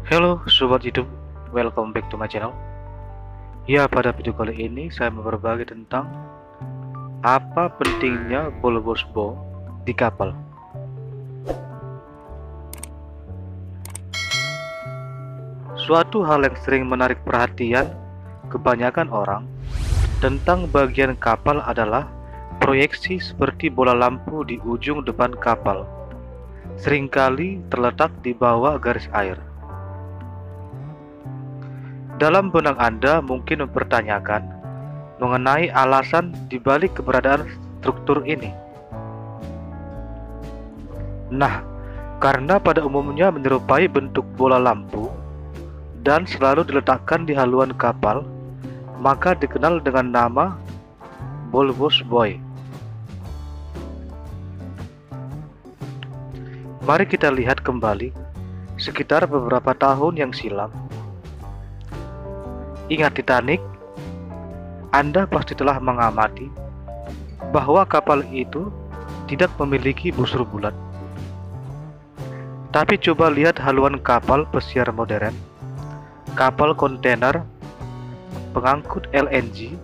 Halo Sobat Hidup, welcome back to my channel. Ya, pada video kali ini saya mau berbagi tentang apa pentingnya bulbous bow di kapal. Suatu hal yang sering menarik perhatian kebanyakan orang tentang bagian kapal adalah proyeksi seperti bola lampu di ujung depan kapal, seringkali terletak di bawah garis air. Dalam benak Anda mungkin mempertanyakan mengenai alasan dibalik keberadaan struktur ini. Nah, karena pada umumnya menyerupai bentuk bola lampu dan selalu diletakkan di haluan kapal, maka dikenal dengan nama bulbous bow. Mari kita lihat kembali sekitar beberapa tahun yang silam. Ingat Titanic? Anda pasti telah mengamati bahwa kapal itu tidak memiliki busur bulat. Tapi coba lihat haluan kapal pesiar modern, kapal kontainer, pengangkut LNG,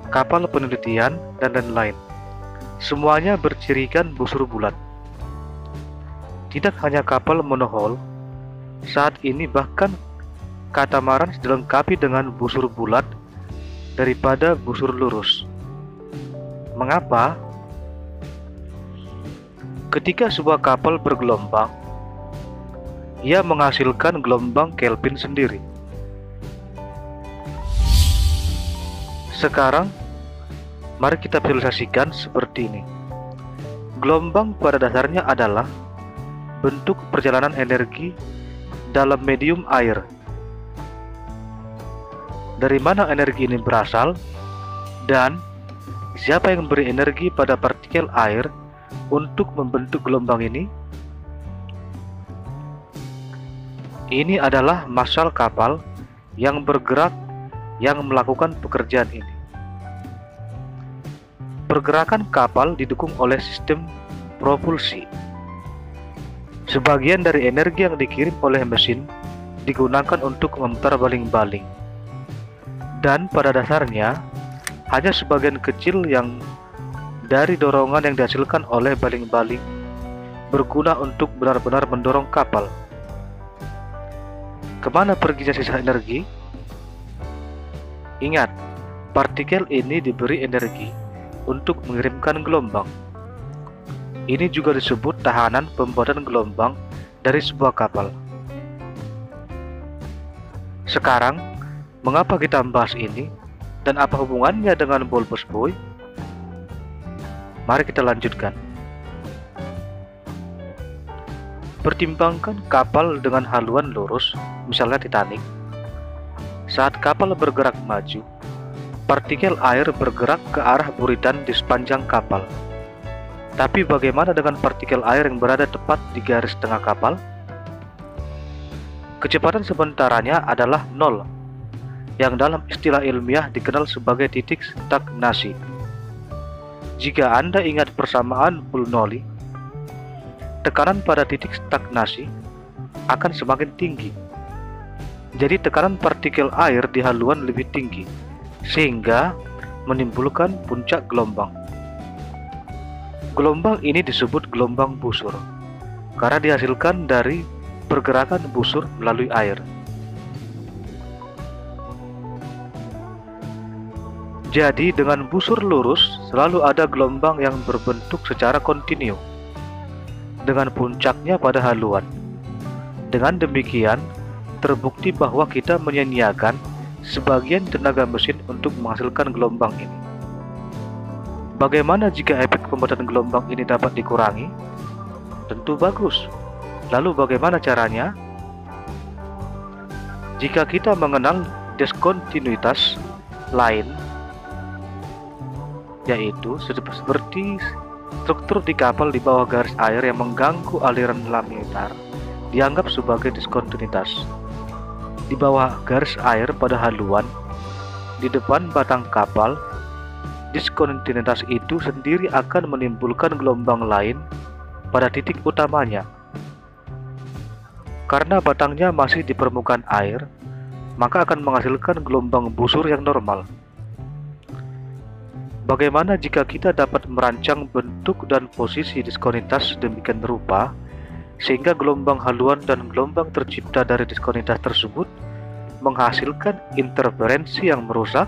kapal penelitian, dan lain-lain. Semuanya bercirikan busur bulat. Tidak hanya kapal monohull, saat ini bahkan katamaran dilengkapi dengan busur bulat daripada busur lurus. Mengapa? Ketika sebuah kapal bergelombang, ia menghasilkan gelombang Kelvin sendiri. Sekarang, mari kita visualisasikan seperti ini. Gelombang pada dasarnya adalah bentuk perjalanan energi dalam medium air. Dari mana energi ini berasal, dan siapa yang memberi energi pada partikel air untuk membentuk gelombang ini? Ini adalah massal kapal yang bergerak yang melakukan pekerjaan ini. Pergerakan kapal didukung oleh sistem propulsi. Sebagian dari energi yang dikirim oleh mesin digunakan untuk memutar baling-baling. Dan pada dasarnya, hanya sebagian kecil yang dari dorongan yang dihasilkan oleh baling-baling berguna untuk benar-benar mendorong kapal. Kemana perginya sisa energi? Ingat, partikel ini diberi energi untuk mengirimkan gelombang. Ini juga disebut tahanan pembuatan gelombang dari sebuah kapal. Sekarang, mengapa kita membahas ini dan apa hubungannya dengan bulbous bow? Mari kita lanjutkan. Pertimbangkan kapal dengan haluan lurus, misalnya Titanic. Saat kapal bergerak maju, partikel air bergerak ke arah buritan di sepanjang kapal. Tapi bagaimana dengan partikel air yang berada tepat di garis tengah kapal? Kecepatan sementaranya adalah 0, yang dalam istilah ilmiah dikenal sebagai titik stagnasi. Jika Anda ingat persamaan Bernoulli, tekanan pada titik stagnasi akan semakin tinggi. Jadi tekanan partikel air di haluan lebih tinggi, sehingga menimbulkan puncak gelombang. Gelombang ini disebut gelombang busur, karena dihasilkan dari pergerakan busur melalui air. Jadi dengan busur lurus selalu ada gelombang yang berbentuk secara kontinu dengan puncaknya pada haluan. Dengan demikian, terbukti bahwa kita menyia-nyiakan sebagian tenaga mesin untuk menghasilkan gelombang ini. Bagaimana jika efek pembuatan gelombang ini dapat dikurangi? Tentu bagus. Lalu bagaimana caranya? Jika kita mengenal diskontinuitas lain, yaitu seperti struktur di kapal di bawah garis air yang mengganggu aliran laminar, dianggap sebagai diskontinuitas. Di bawah garis air pada haluan, di depan batang kapal, diskontinuitas itu sendiri akan menimbulkan gelombang lain pada titik utamanya. Karena batangnya masih di permukaan air, maka akan menghasilkan gelombang busur yang normal. Bagaimana jika kita dapat merancang bentuk dan posisi diskonitas sedemikian rupa sehingga gelombang haluan dan gelombang tercipta dari diskonitas tersebut menghasilkan interferensi yang merusak?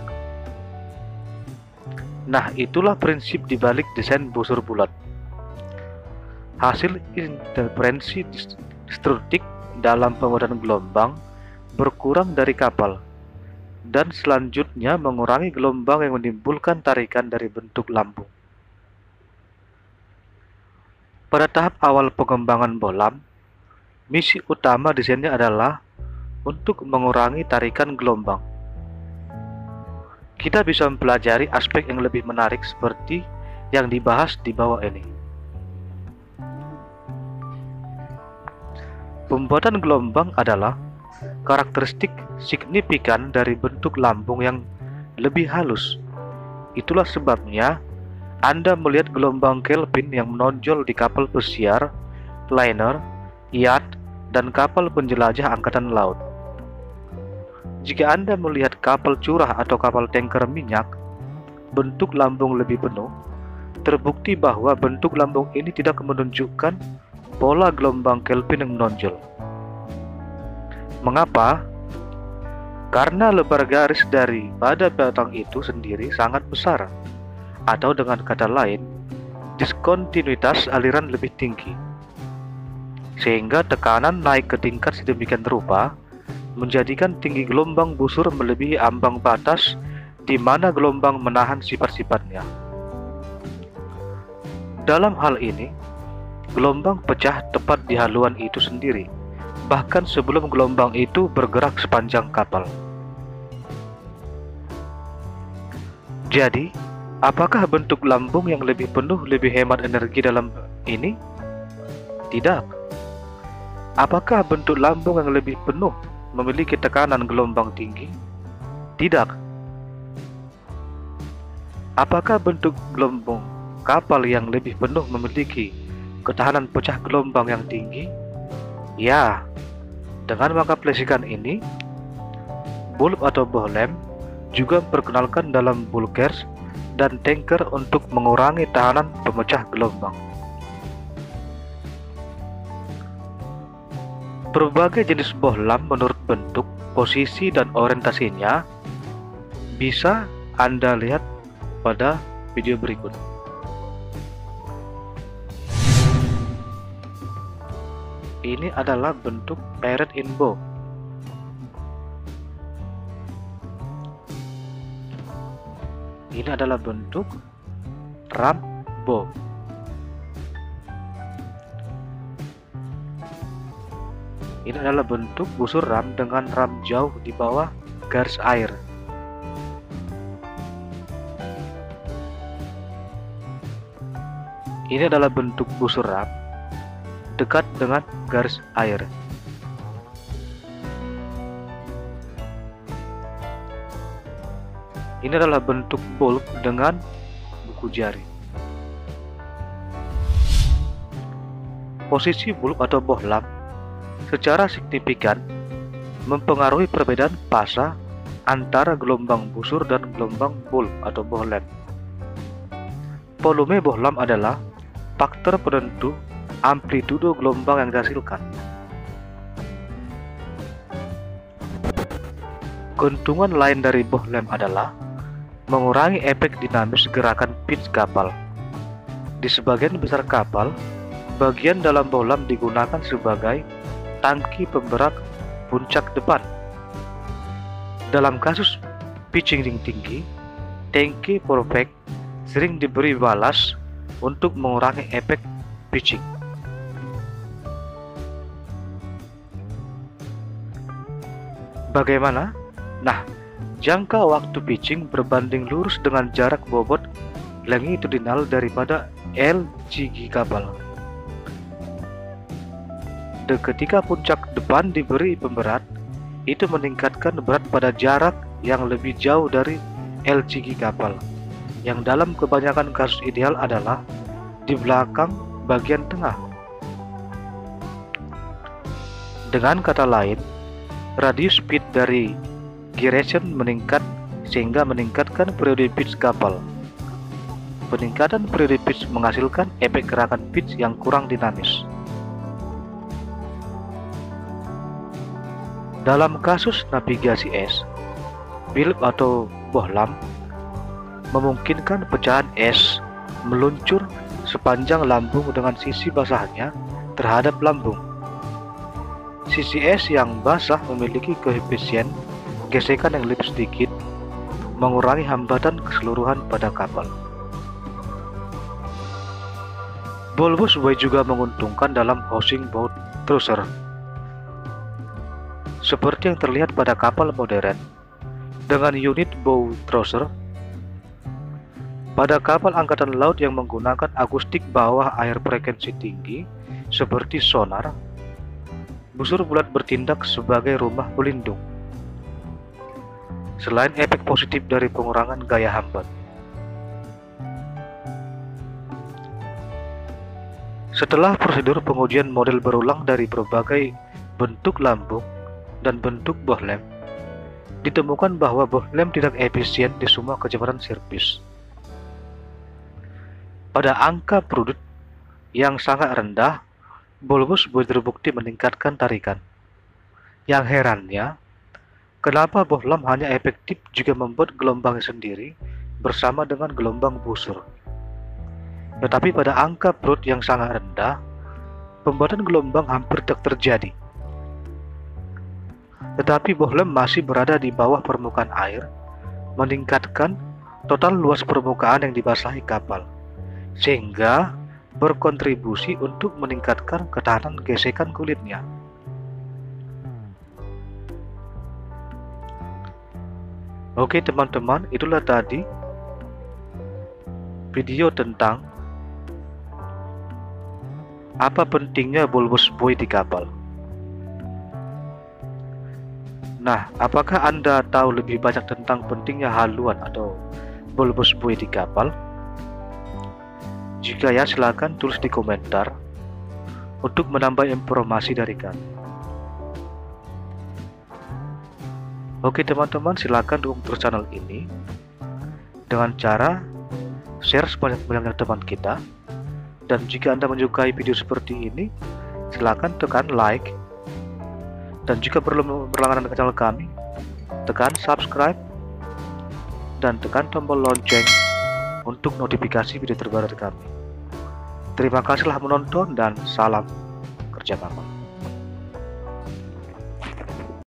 Nah, itulah prinsip dibalik desain busur bulat. Hasil interferensi struktik dalam pembuatan gelombang berkurang dari kapal, dan selanjutnya mengurangi gelombang yang menimbulkan tarikan dari bentuk lambung. Pada tahap awal pengembangan bohlam, misi utama desainnya adalah untuk mengurangi tarikan gelombang. Kita bisa mempelajari aspek yang lebih menarik seperti yang dibahas di bawah ini. Pembuatan gelombang adalah karakteristik signifikan dari bentuk lambung yang lebih halus. Itulah sebabnya Anda melihat gelombang Kelvin yang menonjol di kapal pesiar, liner, yacht, dan kapal penjelajah angkatan laut. Jika Anda melihat kapal curah atau kapal tanker minyak, bentuk lambung lebih penuh, terbukti bahwa bentuk lambung ini tidak menunjukkan pola gelombang Kelvin yang menonjol. Mengapa? Karena lebar garis daripada batang itu sendiri sangat besar, atau dengan kata lain, diskontinuitas aliran lebih tinggi, sehingga tekanan naik ke tingkat sedemikian rupa menjadikan tinggi gelombang busur melebihi ambang batas di mana gelombang menahan sifat-sifatnya. Dalam hal ini, gelombang pecah tepat di haluan itu sendiri, bahkan sebelum gelombang itu bergerak sepanjang kapal. Jadi, apakah bentuk lambung yang lebih penuh lebih hemat energi dalam ini? Tidak. Apakah bentuk lambung yang lebih penuh memiliki tekanan gelombang tinggi? Tidak. Apakah bentuk gelombang kapal yang lebih penuh memiliki ketahanan pecah gelombang yang tinggi? Ya. Dengan mengaplikasikan ini, bulb atau bohlam juga diperkenalkan dalam bulkers dan tanker untuk mengurangi tahanan pemecah gelombang. Berbagai jenis bohlam menurut bentuk, posisi, dan orientasinya bisa Anda lihat pada video berikut. Ini adalah bentuk parrot in bow. Ini adalah bentuk ram bow. Ini adalah bentuk busur ram dengan ram jauh di bawah garis air. Ini adalah bentuk busur ram dekat dengan garis air. Ini adalah bentuk bulb dengan buku jari. Posisi bulb atau bohlam secara signifikan mempengaruhi perbedaan fasa antara gelombang busur dan gelombang bulb atau bohlam. Volume bohlam adalah faktor penentu amplitudo gelombang yang dihasilkan. Keuntungan lain dari bohlam adalah mengurangi efek dinamis gerakan pitch kapal. Di sebagian besar kapal, bagian dalam bohlam digunakan sebagai tangki pemberat puncak depan. Dalam kasus pitching tinggi, tangki perfect sering diberi balas untuk mengurangi efek pitching. Bagaimana? Nah, jangka waktu pitching berbanding lurus dengan jarak bobot longitudinal daripada LGG kapal. Ketika puncak depan diberi pemberat, itu meningkatkan berat pada jarak yang lebih jauh dari LGG kapal, yang dalam kebanyakan kasus ideal adalah di belakang bagian tengah. Dengan kata lain, radius speed dari gyration meningkat sehingga meningkatkan periode pitch kapal. Peningkatan periode pitch menghasilkan efek gerakan pitch yang kurang dinamis. Dalam kasus navigasi es, Phillips atau bohlam memungkinkan pecahan es meluncur sepanjang lambung dengan sisi basahnya terhadap lambung. Sisi es yang basah memiliki koefisien gesekan yang lebih sedikit, mengurangi hambatan keseluruhan pada kapal. Bulbous buoy juga menguntungkan dalam housing boat trouser. Seperti yang terlihat pada kapal modern dengan unit bow trouser. Pada kapal angkatan laut yang menggunakan akustik bawah air frekuensi tinggi seperti sonar, busur bulat bertindak sebagai rumah pelindung. Selain efek positif dari pengurangan gaya hambat, setelah prosedur pengujian model berulang dari berbagai bentuk lambung dan bentuk bohlam, ditemukan bahwa bohlam tidak efisien di semua kecepatan servis. Pada angka prudent yang sangat rendah, bulbous buoy terbukti meningkatkan tarikan. Yang herannya, kenapa bohlam hanya efektif jika membuat gelombangnya sendiri bersama dengan gelombang busur. Tetapi pada angka prudent yang sangat rendah, pembuatan gelombang hampir tidak terjadi. Tetapi bohlam masih berada di bawah permukaan air, meningkatkan total luas permukaan yang dibasahi kapal, sehingga berkontribusi untuk meningkatkan ketahanan gesekan kulitnya. Oke teman-teman, itulah tadi video tentang apa pentingnya bulbous buoy di kapal. Nah, apakah Anda tahu lebih banyak tentang pentingnya haluan atau bulbous buoy di kapal? Jika ya, silakan tulis di komentar untuk menambah informasi dari kami. Oke teman-teman, silakan dukung terus channel ini dengan cara share sebanyak-banyaknya teman kita. Dan jika Anda menyukai video seperti ini, silakan tekan like. Dan jika belum berlangganan ke channel kami, tekan subscribe dan tekan tombol lonceng untuk notifikasi video terbaru dari kami. Terima kasih telah menonton dan salam kerja bakti.